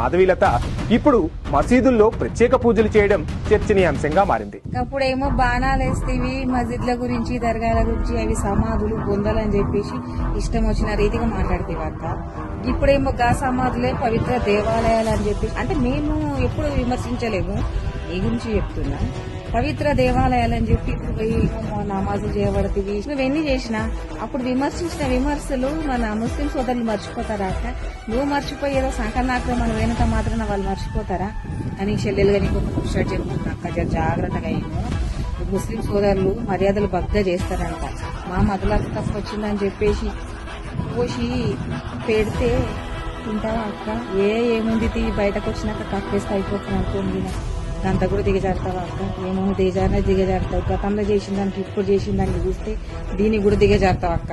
మాధవీలత ఇప్పుడు మసీదుల్లో ప్రత్యేక పూజలు చేయడం చర్చనీయాంశంగా మారింది. అప్పుడేమో బాణాలు వేస్తేవి మస్జిద్ల గురించి దర్గాల గురించి అవి సమాధులు బొందలని చెప్పేసి ఇష్టం వచ్చిన రీతిగా మాట్లాడితేవి అక్క. ఇప్పుడేమో గా సమాధులే పవిత్ర దేవాలయాలు అని చెప్పేసి, అంటే మేము ఎప్పుడు విమర్శించలేము, ఈ గురించి చెప్తున్నా. పవిత్ర దేవాలయాలు అని చెప్పి ఇప్పుడు పోయి నమాజులు చేయబడుతుంది. నువ్వెన్ని చేసినా అప్పుడు విమర్శించిన విమర్శలు మన ముస్లిం సోదరులు మర్చిపోతారా అక్క? నువ్వు మర్చిపోయి ఏదో సంకలనాక్రమణ వెనుక మాత్రం వాళ్ళు మర్చిపోతారా అని చెల్లెలుగా నీకు ఒక షర్ట్ చెప్పుకుంటున్నా అక్క. జాగ్రత్తగా అయ్యాను. ముస్లిం సోదరులు మర్యాదలు బగ్గా చేస్తారంట. మా మధులకు తప్పు వచ్చిందని చెప్పేసి పోసి పెడితే తింటావా అక్క? ఏముంది బయటకు వచ్చినాక కప్పేస్తే అయిపోతుంది అనుకోండి. దాంతో కూడా దిగజారుతావా అక్క? ఏమో దిగజారుతావు. గతంలో చేసిన దానికి ఇప్పుడు చేసిన దానికి చూస్తే దీనికి కూడా దిగజారుతావు అక్క.